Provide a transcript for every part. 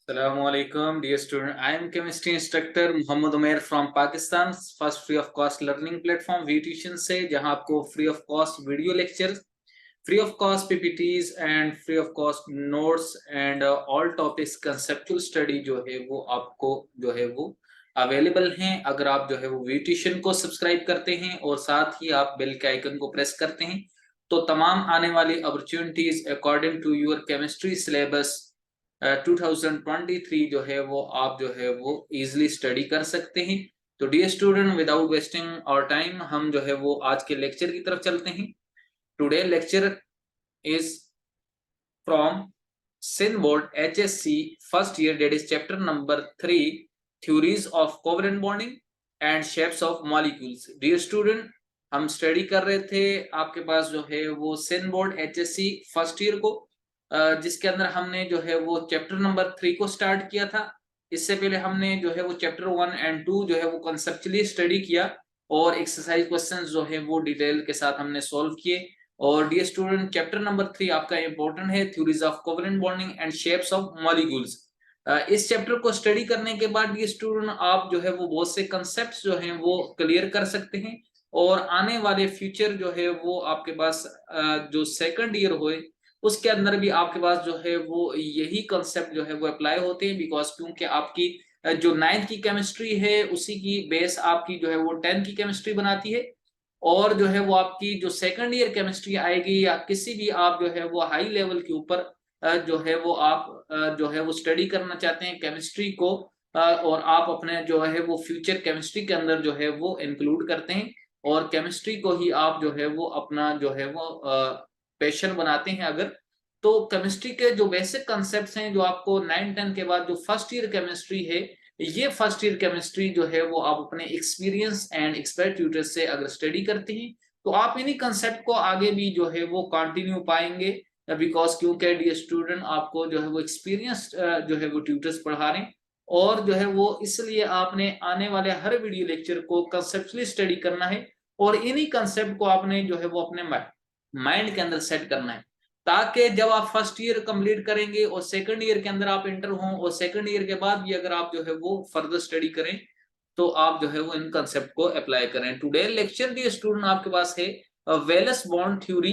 Assalamualaikum, dear student. I am chemistry instructor Muhammad Umair from Pakistan. First free of cost learning platform VTuition से जहां आपको free of cost video lectures, free of cost PPTs and free of cost notes and all topics conceptual study जो है वो आपको जो है वो अवेलेबल हैं। अगर आप जो है वो VTuition को सब्सक्राइब करते हैं और साथ ही आप बेल के आइकन को प्रेस करते हैं तो तमाम आने वाली opportunities according to your chemistry syllabus 2023 जो है वो आप जो है वो इजीली स्टडी कर सकते हैं। तो डियर स्टूडेंट, विदाउट वेस्टिंग और टाइम हम जो है वो आज के लेक्चर की तरफ चलते हैं। Today lecture is from Sindh board HSC first year, that is chapter number 3, theories of covalent bonding and shapes of molecules. Dear student, हम स्टडी कर रहे थे आपके पास जो है वो Sindh board HSC first year को, जिसके अंदर हमने जो है वो चैप्टर नंबर 3 को स्टार्ट किया था। इससे पहले हमने जो है वो चैप्टर 1 एंड 2 जो है वो कंसेप्चुअली स्टडी किया और एक्सरसाइज क्वेश्चंस जो है वो डिटेल के साथ हमने सॉल्व किए। और डियर स्टूडेंट, चैप्टर नंबर 3 आपका इंपॉर्टेंट है, theories of covalent bonding and shapes of molecules. इस चैप्टर को स्टडी करने के बाद डियर स्टूडेंट आप जो है वो बहुत से कंसेप्ट जो हैं वो क्लियर कर सकते हैं और आने वाले फ्यूचर जो है वो आपके पास जो सेकंड ईयर होए उसके अंदर भी आपके पास जो है वो यही कंसेप्ट जो है वो अप्लाई होते हैं। बिकॉज क्योंकि आपकी जो 9th की केमिस्ट्री है उसी की बेस आपकी जो है वो 10th की केमिस्ट्री बनाती है और जो है वो आपकी जो सेकंड ईयर केमिस्ट्री आएगी या किसी भी आप जो है वो हाई लेवल के ऊपर जो है वो आप जो है वो स्टडी करना चाहते हैं केमिस्ट्री को, और आप अपने जो है वो फ्यूचर केमिस्ट्री के अंदर जो है वो इंक्लूड करते हैं और केमिस्ट्री को ही आप जो है वो अपना जो है वो पैशन बनाते हैं। अगर तो केमिस्ट्री के जो बेसिक कॉन्सेप्ट्स हैं जो आपको 9-10 के बाद जो फर्स्ट ईयर केमिस्ट्री है, ये फर्स्ट ईयर केमिस्ट्री जो है वो आप अपने एक्सपीरियंस एंड एक्सपर्ट ट्यूटर से अगर स्टडी करते हैं तो आप इन्हीं कंसेप्ट को आगे भी जो है वो कंटिन्यू पाएंगे। बिकॉज क्योंकि डियर स्टूडेंट आपको जो है वो एक्सपीरियंस जो है वो ट्यूटर्स पढ़ा रहे हैं और जो है वो इसलिए आपने आने वाले हर वीडियो लेक्चर को कंसेप्चुअली स्टडी करना है और इन्हीं कंसेप्ट को आपने जो है वो अपने माइंड के अंदर सेट करना है ताकि जब आप फर्स्ट ईयर कंप्लीट करेंगे और सेकंड ईयर के अंदर आप इंटर हों और सेकंड ईयर के बाद भी अगर आप जो है वो फर्दर स्टडी करें तो आप जो है वो इन कंसेप्ट को अप्लाई करें। टुडे लेक्चर डी स्टूडेंट आपके पास है valence bond theory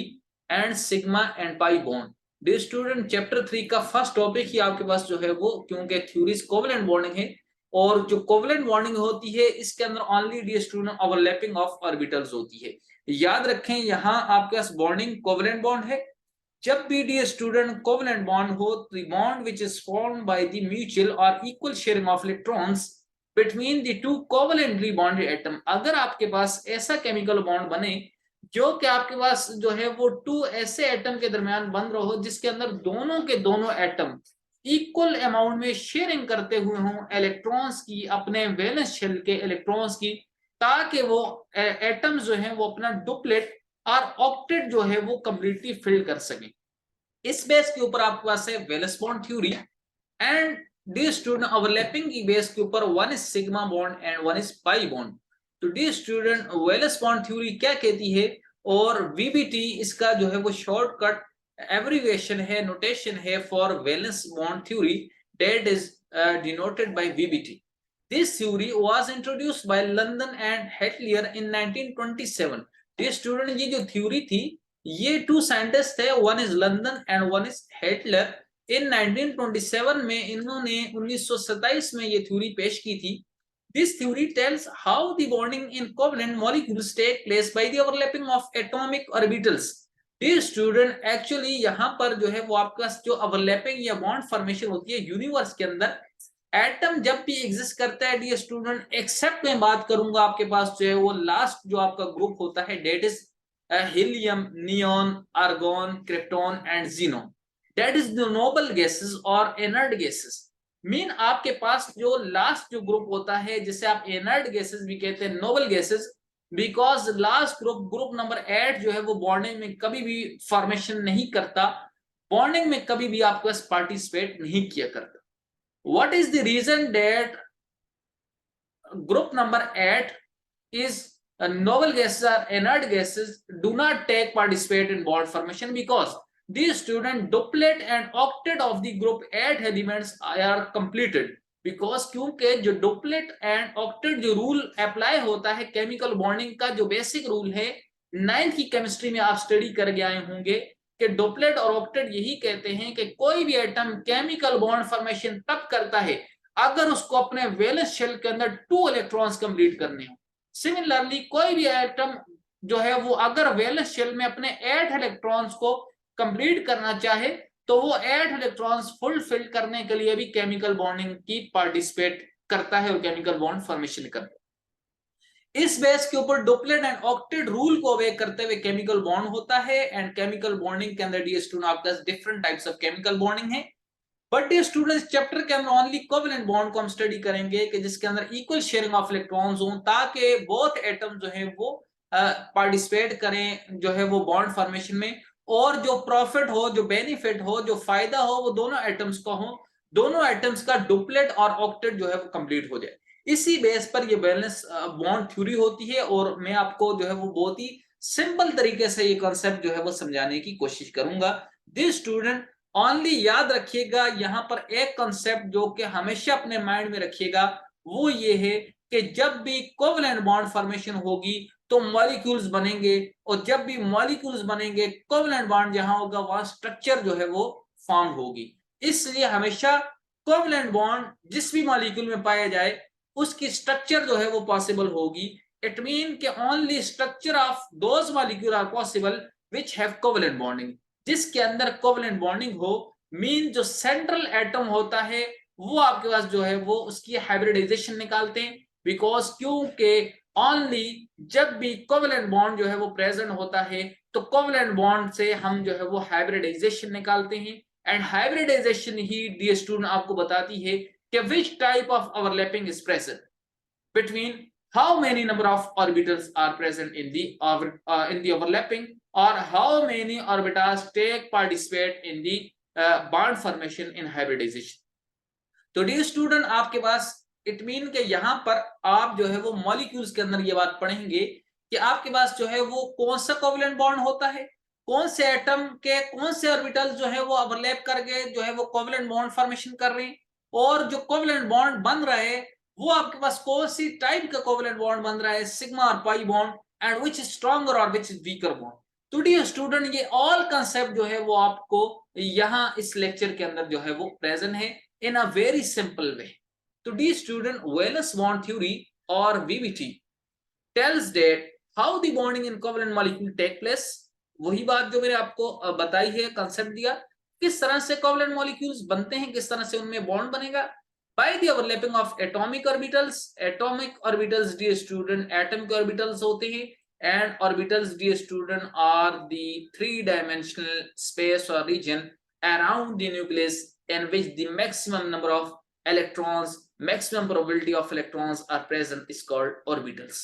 and sigma and pi bond. Dear student, chapter 3 का फर्स्ट टॉपिक ही आपके पास जो है वो, क्योंकि थ्योरीज कोवेलेंट बॉन्डिंग है और जो कोवेलेंट बॉन्डिंग होती है इसके अंदर only D student overlapping of orbitals होती है। याद रखें यहाँ आपके पास बॉन्डिंग कोवेलेंट बॉन्ड है। जब भी डी स्टूडेंट कोवेलेंट बॉन्ड हो तो the bond which is formed by the mutual और equal sharing of electrons between the two covalently bonded atom. अगर आपके पास ऐसा केमिकल बॉन्ड बने जो कि आपके पास जो है वो टू ऐसे एटम के दरमियान बन रहा हो जिसके अंदर दोनों के दोनों एटम इक्वल अमाउंट में शेयरिंग करते हुए हों इलेक्ट्रॉन्स की, अपने वैलेंस शेल के इलेक्ट्रॉन्स की, ताकि वो एटम्स जो है वो अपना डुप्लेट और ऑक्टेट जो है वो कंप्लीटली फिल कर सके। इस बेस के ऊपर आपके पास है valence bond theory and the student overlapping की बेस के ऊपर one is sigma bond and one is pi bond. तो D student, valence bond theory क्या कहती है और वीबीटी इसका जो है वो शॉर्टकट एब्रिविएशन है, नोटेशन है for valence bond theory, that is denoted by VBT. This theory was introduced by London and Hettler in 1927. ये स्टूडेंट, ये जो थ्योरी थी ये टू साइंटिस्ट थे, one is London and one is Heitler. In 1927 में इन्होंने 1927 में ये थ्योरी पेश की थी। This theory tells how the bonding in covalent molecules take place by the overlapping of atomic orbitals. Dear student, actually यहाँ पर जो है वो आपका जो ओवरलैपिंग या बॉन्ड फॉर्मेशन होती है यूनिवर्स के अंदर, एटम जब भी एग्जिस्ट करता है डियर स्टूडेंट, एक्सेप्ट मैं बात करूंगा आपके पास जो है वो लास्ट जो आपका ग्रुप होता है that is helium, neon, argon, krypton and xenon. That is the noble gases और इनर्ट गैसेस। मीन आपके पास जो लास्ट जो ग्रुप होता है जिसे आप इनर्ट गैसेस भी कहते हैं, noble gases, because last group number 8 जो है वो बॉन्डिंग में कभी भी फॉर्मेशन नहीं करता, बॉन्डिंग में कभी भी आपके पास पार्टिसिपेट नहीं किया करता। What is the reason that group number 8 is noble gases or inert gases do not take participate in bond formation? Because Dear student, duplet and octet of the group 8 elements are completed because क्योंकि जो duplet and octet जो rule apply होता है chemical bonding का, जो basic rule है 9th की chemistry में आप स्टडी करके आए होंगे कि डुप्लेट और ऑक्टेट यही कहते हैं कि कोई भी एटम केमिकल बॉन्ड फॉर्मेशन तब करता है अगर उसको अपने वैलेंस शेल के अंदर 2 इलेक्ट्रॉन्स कंप्लीट करने हो। सिमिलरली कोई भी एटम जो है वो अगर वैलेंस शेल में अपने 8 इलेक्ट्रॉन्स को कंप्लीट करना चाहे तो वो 8 इलेक्ट्रॉन्स फुलफिल करने के लिए भी केमिकल बॉन्डिंग की पार्टिसिपेट करता है और केमिकल बॉन्ड फॉर्मेशन करता है। इस बेस के ऊपर डुप्लेट एंड ऑक्टेट रूल को अवे करते हुए केमिकल बॉन्ड होता है। एंड केमिकल बॉन्डिंग के अंदर डियर स्टूडेंट आपके पास different types of chemical bonding है। बट डियर स्टूडेंट्स चैप्टर के अंदर ओनली कोवेलेंट बॉन्ड को हम स्टडी करेंगे कि जिसके अंदर इक्वल शेयरिंग ऑफ इलेक्ट्रॉन्स हो ताकि बोथ एटम जो है वो पार्टिसिपेट करें जो है वो बॉन्ड फॉर्मेशन में, और जो प्रॉफिट हो, जो बेनिफिट हो, जो फायदा हो वो दोनों एटम्स का हो, दोनों एटम्स का डुप्लेट और ऑक्टेट जो है वो कंप्लीट हो जाए। इसी बेस पर ये बैलेंस बॉन्ड थ्योरी होती है और मैं आपको जो है वो बहुत ही सिंपल तरीके से ये कॉन्सेप्ट जो है वो समझाने की कोशिश करूंगा। दिस स्टूडेंट ओनली याद रखिएगा यहां पर एक कॉन्सेप्ट जो कि हमेशा अपने माइंड में रखिएगा, वो ये है कि जब भी कोवेलेंट बॉन्ड फॉर्मेशन होगी तो मॉलिक्यूल्स बनेंगे, और जब भी मॉलिक्यूल्स बनेंगे कोवेलेंट बॉन्ड जहां होगा वहां स्ट्रक्चर जो है वो फॉर्म होगी। इसलिए हमेशा कोवेलेंट बॉन्ड जिस भी मॉलिक्यूल में पाया जाए उसकी स्ट्रक्चर जो है वो पॉसिबल होगी। इट मीन के only structure of those molecule are possible which have covalent bonding, जिसके अंदर कोवेलेंट बॉन्डिंग हो। मीन जो सेंट्रल एटम होता है वो आपके पास जो है वो उसकी हाइब्रिडाइजेशन निकालते हैं, बिकॉज क्योंकि ओनली जब भी कोवेलेंट बॉन्ड जो है वो प्रेजेंट होता है तो कोवेलेंट बॉन्ड से हम जो है वो हाइब्रिडाइजेशन निकालते हैं। एंड हाइब्रिडाइजेशन ही डियर स्टूडेंट आपको बताती है कि which type of overlapping is present between how many number of orbitals are present in the overlapping, or how many orbitals take participate in the bond formation in hybridization। तो dear student आपके पास it mean के यहाँ पर आप जो है वो molecules के अंदर ये बात पढ़ेंगे कि आपके पास जो है वो कौन सा कोवेलेंट बॉन्ड होता है, कौन से एटम के कौन से ऑर्बिटल्स जो है वो ओवरलैप करके जो है वो कोवेलेंट बॉन्ड फॉर्मेशन कर रहे हैं, और जो कोवेलेंट बॉन्ड बन रहा है वो आपके पास कौन सी टाइप का कोवेलेंट बॉन्ड बन रहा है, सिग्मा और pi bond, and which is stronger और विच इज वीकर बॉन्ड। तो डियर स्टूडेंट ये ऑल कंसेप्ट जो है वो आपको यहाँ इस लेक्चर के अंदर जो है वो प्रेजेंट है in a very simple way। तो dear student, Welles bond theory or VBT tells that how the bonding in covalent molecule take place। वही बात जो मैंने आपको बताई है, कंसेप्ट दिया किस तरह से कोवेलेंट मॉलिक्यूल्स बनते हैं, किस तरह से उनमें बॉन्ड बनेगा। by the overlapping of atomic orbitals। atomic orbitals dear student atom के orbitals होते हैं, and orbitals dear student are the 3-dimensional space or region around the nucleus in which the maximum number of electrons, maximum probability of electrons are present is called orbitals।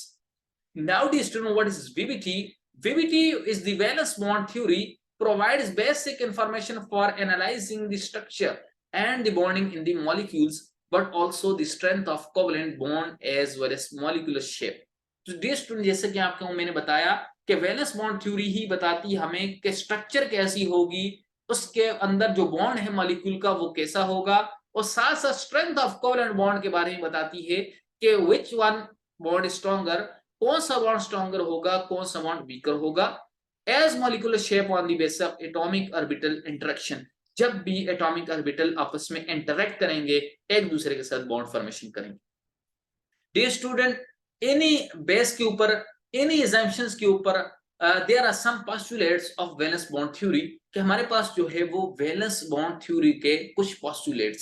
Now dear student, what is VBT? VBT is the valence bond theory, provides basic information for analyzing the structure and the bonding in the molecules, but also the strength of covalent bond as well as molecular shape। तो dear student जैसे कि आपको मैंने बताया कि valence bond theory ही बताती हमें कि स्ट्रक्चर कैसी होगी, उसके अंदर जो बॉन्ड है मॉलिक्यूल का वो कैसा होगा, और साथ साथ स्ट्रेंथ ऑफ कोवेलेंट बॉन्ड के बारे में बताती है कि विच वन बॉन्ड स्ट्रॉन्गर, कौन सा बॉन्ड स्ट्रॉन्गर होगा, कौन सा बॉन्ड वीकर होगा। As molecular shape on the basis of atomic orbital interaction, जब भी एटॉमिक ऑर्बिटल आपस में इंटरेक्ट करेंगे एक दूसरे के साथ बॉन्ड फॉर्मेशन करेंगे। डियर स्टूडेंट इन्हीं बेस के ऊपर, इन्हीं assumptions के ऊपर there are some postulates of valence bond theory, कि हमारे पास जो है वो वैलेंस बॉन्ड थ्योरी के कुछ postulates।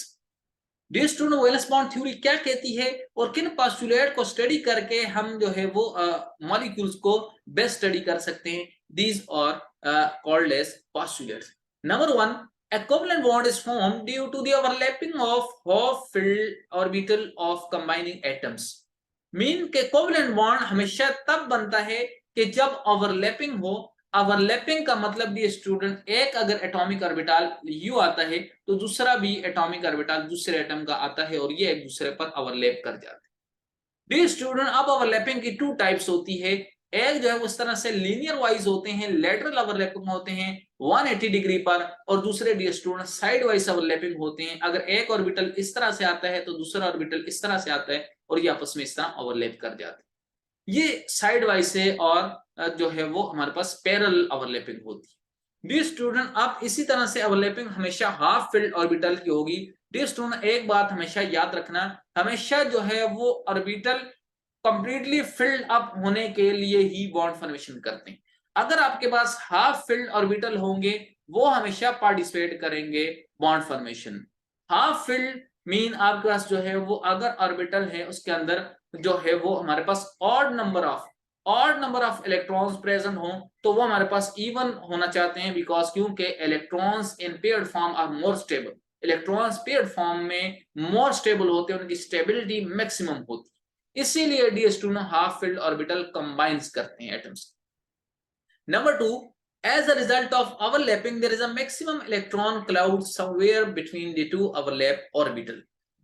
Dear student valence bond theory क्या कहती है और किन postulate को स्टडी करके हम जो है वो मॉलिक्यूल्स को बेस्ट स्टडी कर सकते हैं। these are called as postulates। number 1, a covalent bond is formed due to the overlapping of half-filled orbital of combining atoms। Mean के कोवेलेंट बॉन्ड हमेशा तब बनता है कि जब ओवरलैपिंग हो। ओवरलैपिंग का मतलब भी स्टूडेंट एक अगर एटॉमिक ऑर्बिटल यू आता है तो दूसरा भी एटॉमिक ऑर्बिटल दूसरे एटम का आता है और ये एक दूसरे पर ओवरलैप कर जाते हैं। डियर स्टूडेंट अब ओवरलैपिंग की 2 टाइप्स होती है। एक जो है उस तरह से लीनियर वाइज होते हैं, लेटरल ओवरलैपिंग होते हैं 180 डिग्री पर, और दूसरे dear student side wise overlapping होते हैं। अगर एक ऑर्बिटल इस तरह से आता है तो दूसरा ऑर्बिटल इस तरह से आता है और ये आपस में इस तरह ओवरलैप कर जाते हैं। ये साइड वाइज है और जो है वो हमारे पास पैरेलल ओवरलैपिंग होती है। डियर स्टूडेंट अब इसी तरह से ओवरलैपिंग हमेशा हाफ फिल्ड ऑर्बिटल की होगी। डियर स्टूडेंट एक बात हमेशा याद रखना, हमेशा जो है वो ऑर्बिटल कंप्लीटली फिल्ड अप होने के लिए ही बॉन्ड फॉर्मेशन करते हैं। अगर आपके पास हाफ फिल्ड ऑर्बिटल होंगे वो हमेशा पार्टिसिपेट करेंगे bond formation. Half filled mean आपके पास जो है वो अगर ऑर्बिटल है उसके अंदर जो है वो हमारे पास odd number of electrons present हो तो वो हमारे पास इवन होना चाहते हैं, बिकॉज क्योंकि electrons in paired form are more stable. Electrons paired form में मोर स्टेबल होते हैं, उनकी स्टेबिलिटी मैक्सिमम होती है, इसीलिए dear student half filled orbital combines करते हैं atoms. Number two, as a result of overlapping there is a maximum electron cloud somewhere between the two overlap orbital।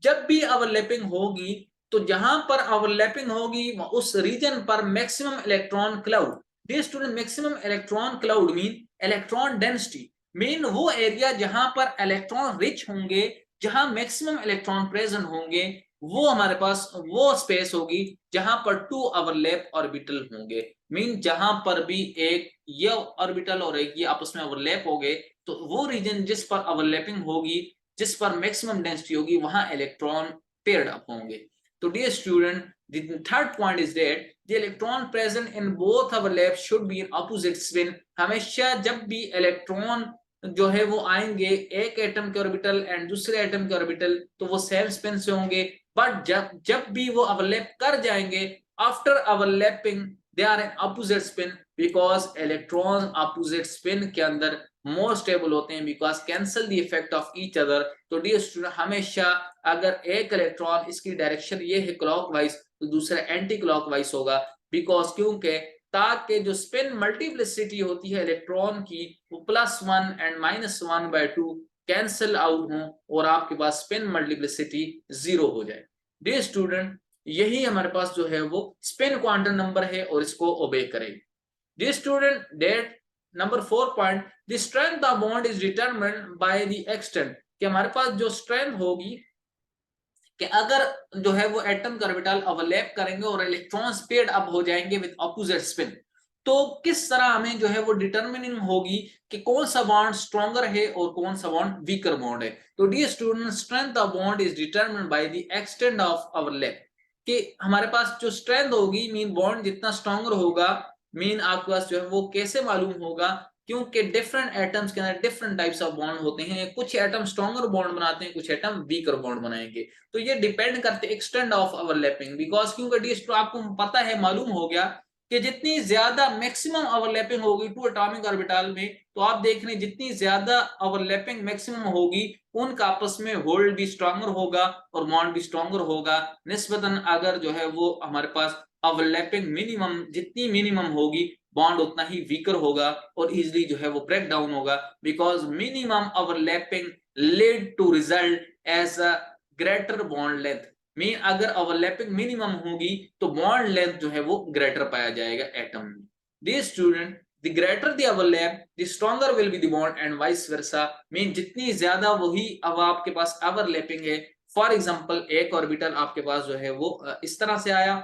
जब भी ओवरलैपिंग होगी तो जहां पर ओवरलैपिंग होगी उस रीजन पर maximum electron cloud. Dear student maximum electron cloud mean electron density, mean वो एरिया जहां पर इलेक्ट्रॉन रिच होंगे, जहां मैक्सिमम इलेक्ट्रॉन प्रेजेंट होंगे, वो हमारे पास वो स्पेस होगी जहां पर टू ओवरलैप ऑर्बिटल होंगे। मीन जहां पर भी एक ये ऑर्बिटल और एक ये आपस में ओवरलैप हो गए तो वो रीजन जिस पर ओवरलैपिंग होगी, जिस पर मैक्सिमम डेंसिटी होगी, वहां इलेक्ट्रॉन पेयर्ड अप होंगे। तो dear student the third point is that the electron present in both overlap should be in opposite spin. हमेशा जब भी इलेक्ट्रॉन जो है वो आएंगे एक एटम के ऑर्बिटल एंड दूसरे एटम के ऑर्बिटल तो वो सेम स्पिन से होंगे, बट जब भी वो ओवरलैप कर जाएंगे after overlapping they are in opposite spin because electrons opposite spin के अंदर more stable होते हैं because cancel the effect of each other। तो डियर स्टूडेंट हमेशा अगर एक इलेक्ट्रॉन इसकी डायरेक्शन ये है क्लॉकवाइज तो दूसरा एंटी क्लॉकवाइज होगा, बिकॉज क्योंकि ताकि जो स्पिन मल्टीप्लिसिटी होती है इलेक्ट्रॉन की वो +1 एंड -1/2 कैंसिल आउट हो और आपके पास स्पिन मल्टीप्लिसिटी 0 हो जाए। डियर स्टूडेंट यही हमारे पास जो है वो स्पिन क्वांटम नंबर है और इसको ओबे करेगी। Dear student that number 4 point the strength of bond is determined by the extent, कि हमारे पास जो स्ट्रेंथ होगी कि अगर जो है वो एटम का ऑर्बिटल ओवरलैप करेंगे और इलेक्ट्रॉन्स पेयर्ड अप हो जाएंगे विद ऑपोजिट स्पिन, तो किस तरह हमें जो है वो डिटरमिनिंग होगी कि कौन सा बॉन्ड स्ट्रॉन्गर है और कौन सा बॉन्ड वीकर बॉन्ड है। तो dear student strength of bond is determined by the extent of overlap, कि हमारे पास जो स्ट्रेंथ होगी मीन बॉन्ड जितना स्ट्रॉन्गर होगा, मीन आपके पास जो है वो कैसे मालूम होगा, क्योंकि डिफरेंट एटम्स के अंदर डिफरेंट टाइप्स ऑफ बॉन्ड होते हैं, कुछ एटम स्ट्रॉन्गर बॉन्ड बनाते हैं, कुछ एटम वीकर बॉन्ड बनाएंगे। तो ये डिपेंड करते हैं एक्सटेंट ऑफ ओवरलैपिंग, बिकॉज क्योंकि डी आपको पता है मालूम हो गया कि जितनी ज्यादा मैक्सिमम ओवरलैपिंग होगी टू एटॉमिक ऑर्बिटल में, तो आप देख रहे हैं जितनी ज्यादा ओवरलैपिंग मैक्सिमम होगी उनका आपस में होल्ड भी स्ट्रॉन्गर होगा और बॉन्ड भी स्ट्रॉन्गर होगा निस्बतन अगर जो है वो हमारे पास ओवरलैपिंग मिनिमम जितनी मिनिमम होगी बॉन्ड उतना ही वीकर होगा और इजिली जो है वो ब्रेक डाउन होगा, because minimum overlapping lead to result as a greater bond length. Mean अगर ओवरलैपिंग मिनिमम होगी तो बॉन्ड लेंथ जो है वो ग्रेटर पाया जाएगा एटम में। This student the greater the overlap the stronger will be the bond and vice versa। Mean जितनी ज्यादा वही अब आपके पास ओवरलैपिंग है, फॉर एग्जांपल एक ऑर्बिटल आपके पास जो है वो इस तरह से आया,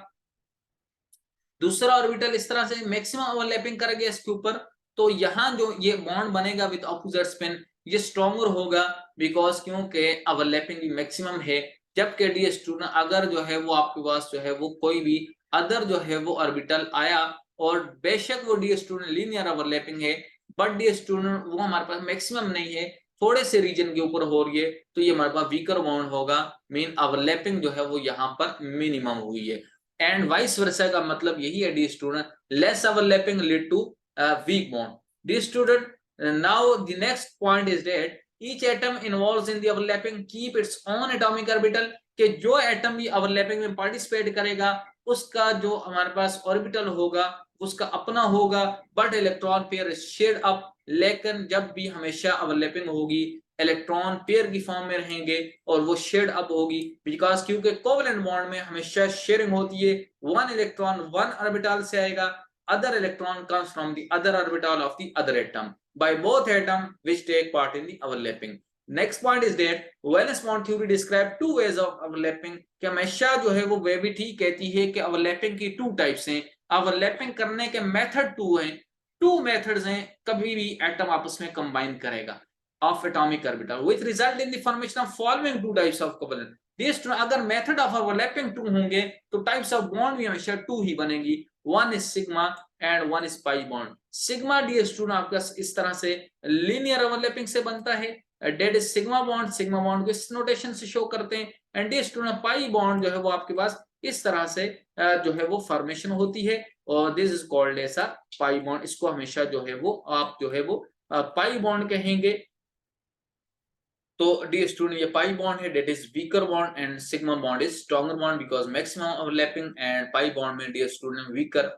दूसरा ऑर्बिटल इस तरह से मैक्सिमम ओवरलैपिंग कर गया इसके ऊपर, तो यहाँ जो ये बॉन्ड बनेगा विद ऑपोजिट स्पिन ये स्ट्रॉन्गर होगा, बिकॉज क्योंकि ओवरलैपिंग भी मैक्सिमम है। जबकि डी स्टूडेंट अगर जो है वो आपके पास जो है वो कोई भी अदर जो है वो ऑर्बिटल आया और बेशक वो डी स्टूडेंट लीनियर ओवरलैपिंग है, बट डी स्टूडेंट वो हमारे पास मैक्सिमम नहीं है, थोड़े से रीजन के ऊपर हो रही है, तो ये हमारे पास वीकर बॉन्ड होगा। मीन ओवरलैपिंग जो है वो यहाँ पर मिनिमम हुई है एंड वाइस वर्सा का मतलब यही है dear student less overlapping lead to weak bond. Dear student now the next point is that each atom involves in the overlapping keep its own atomic orbital, कि जो atom भी overlapping में participate करेगा उसका जो हमारे पास ऑर्बिटल होगा उसका अपना होगा, but electron pair shared up, लेकिन जब भी हमेशा ओवरलैपिंग होगी इलेक्ट्रॉन पेयर की फॉर्म में रहेंगे और वो शेयर्ड अप होगी, बिकॉज क्योंकि कोवेलेंट बॉन्ड में हमेशा शेयरिंग होती है, वन इलेक्ट्रॉन वन ऑर्बिटल से आएगा, other electron comes from the other orbital of the other atom by both atom which take part in the overlapping. Next point is that valence bond theory describe two ways of overlapping, कि हमेशा जो है वो वे भी ठीक कहती है कि ओवरलैपिंग की टू टाइप्स हैं, ओवरलैपिंग करने के मेथड टू हैं, टू मेथड्स हैं, कभी भी एटम आपस में कंबाइन करेगा of atomic orbital which result in the formation of following two types of covalent. This अगर मेथड ऑफ ओवरलैपिंग टू होंगे तो टाइप्स ऑफ बॉन्ड भी हमेशा टू ही बनेगी, one is sigma and one is pi bond. Sigma dear student आपका इस तरह से लीनियर ओवरलैपिंग से बनता है, डेट इज सिग्मा बॉन्ड को इस नोटेशन से शो करते हैं, and the student pi bond जो है वो आपके पास इस तरह से जो है वो फॉर्मेशन होती है और this is called as a pi bond. इसको हमेशा जो है वो आप जो है वो पाई बॉन्ड कहेंगे। तो डी स्टूडेंट ये पाई बॉन्ड है, that is weaker bond and sigma bond is stronger bond because maximum overlapping, and pi bond में डी स्टूडेंट वीकर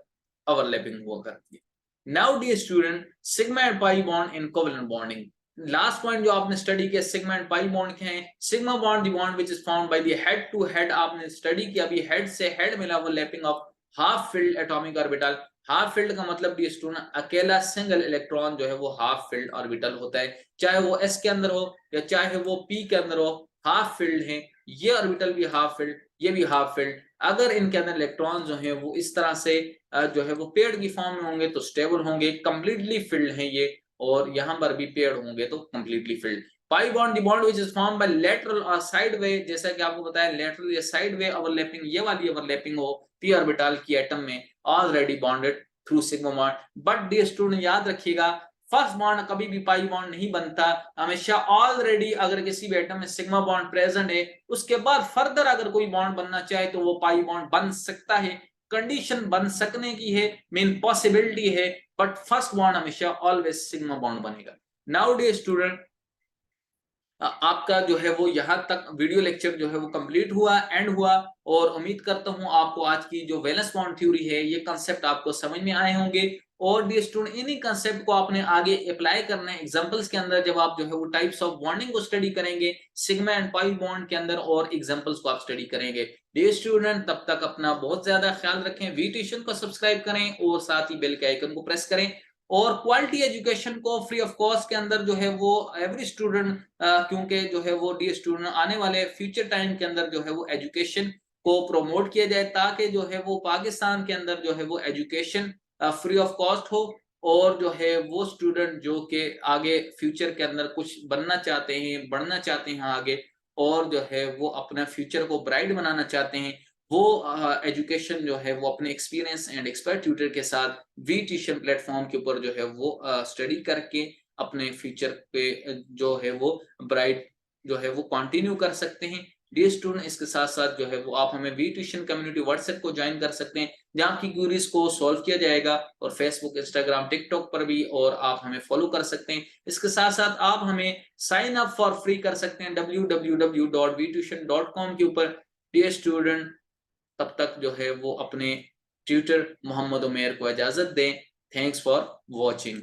ओवरलैपिंग हुआ करती है। Now dear student sigma and pi bond in covalent bonding. Last point जो आपने study किया sigma and pi bond के हैं। Sigma bond the bond which is found by the head to head, आपने study किया अभी हेड से head मिला overlapping of half filled atomic orbital. Half filled का मतलब डी स्टूडेंट अकेला सिंगल इलेक्ट्रॉन जो है वो हाफ फिल्ड ऑर्बिटल होता है, चाहे वो एस के अंदर हो या चाहे वो पी के अंदर हो, हाफ फिल्ड है। ये ऑर्बिटल भी हाफ फिल्ड, ये भी हाफ फिल्ड। अगर इनके अंदर इलेक्ट्रॉन जो है वो इस तरह से जो है वो पेड़ की फॉर्म में होंगे तो स्टेबल होंगे, कंप्लीटली फिल्ड है ये, और यहाँ पर भी पेड़ होंगे तो completely filled. Pi bond the bond which is form by lateral और साइड वे, जैसा कि आपको बताया लेटरल या साइड वे ओवरलैपिंग, ये वाली ओवरलैपिंग हो पी ऑर्बिटल की एटम में already bonded through sigma bond. But dear student याद रखिएगा फर्स्ट बॉन्ड कभी भी पाई बॉन्ड नहीं बनता, हमेशा ऑलरेडी अगर किसी भी एटम में सिग्मा बॉन्ड प्रेजेंट है उसके बाद फर्दर अगर कोई बॉन्ड बनना चाहे तो वो पाई बॉन्ड बन सकता है, कंडीशन बन सकने की है, मेन पॉसिबिलिटी है, बट फर्स्ट बॉन्ड हमेशा ऑलवेज सिग्मा बॉन्ड बनेगा। नाउ डियर स्टूडेंट आपका जो है वो यहाँ तक वीडियो लेक्चर जो है वो कंप्लीट हुआ, एंड हुआ, और उम्मीद करता हूँ आपको आज की जो वैलेंस बॉन्ड थ्योरी है ये कंसेप्ट आपको समझ में आए होंगे। और डी स्टूडेंट इन्हीं कंसेप्ट को आपने आगे अप्लाई करना है एग्जांपल्स के अंदर, जब आप जो है वो टाइप्स ऑफ बॉन्डिंग को स्टडी करेंगे सिग्मा एंड पाई बॉन्ड के अंदर, और एग्जांपल्स को आप स्टडी करेंगे। डी स्टूडेंट तब तक अपना बहुत ज्यादा ख्याल रखें, वी ट्यूशन को सब्सक्राइब करें और साथ ही बेल के आइकन को प्रेस करें, और क्वालिटी एजुकेशन को फ्री ऑफ कॉस्ट के अंदर जो है वो एवरी स्टूडेंट, क्योंकि जो है वो डी स्टूडेंट आने वाले फ्यूचर टाइम के अंदर जो है वो एजुकेशन को प्रमोट किया जाए, ताकि जो है वो पाकिस्तान के अंदर जो है वो एजुकेशन फ्री ऑफ कॉस्ट हो, और जो है वो स्टूडेंट जो कि आगे फ्यूचर के अंदर कुछ बनना चाहते हैं, बढ़ना चाहते हैं आगे, और जो है वो अपना फ्यूचर को ब्राइट बनाना चाहते हैं, वो एजुकेशन जो है वो अपने एक्सपीरियंस एंड एक्सपर्ट ट्यूटर के साथ वी ट्यूशन प्लेटफॉर्म के ऊपर जो है वो स्टडी करके अपने फ्यूचर पे जो है वो ब्राइट जो है वो कंटिन्यू कर सकते हैं। डियर स्टूडेंट इसके साथ साथ जो है वो आप हमें वी ट्यूशन कम्युनिटी व्हाट्सएप को ज्वाइन कर सकते हैं, जहाँ की क्यूरीज को सॉल्व किया जाएगा, और फेसबुक इंस्टाग्राम टिकटॉक पर भी, और आप हमें फॉलो कर सकते हैं। इसके साथ साथ आप हमें साइन अप फॉर फ्री कर सकते हैं www.vtuition.com के ऊपर। डियर स्टूडेंट तब तक जो है वो अपने ट्यूटर मोहम्मद उमेर को इजाजत दें। Thanks for watching.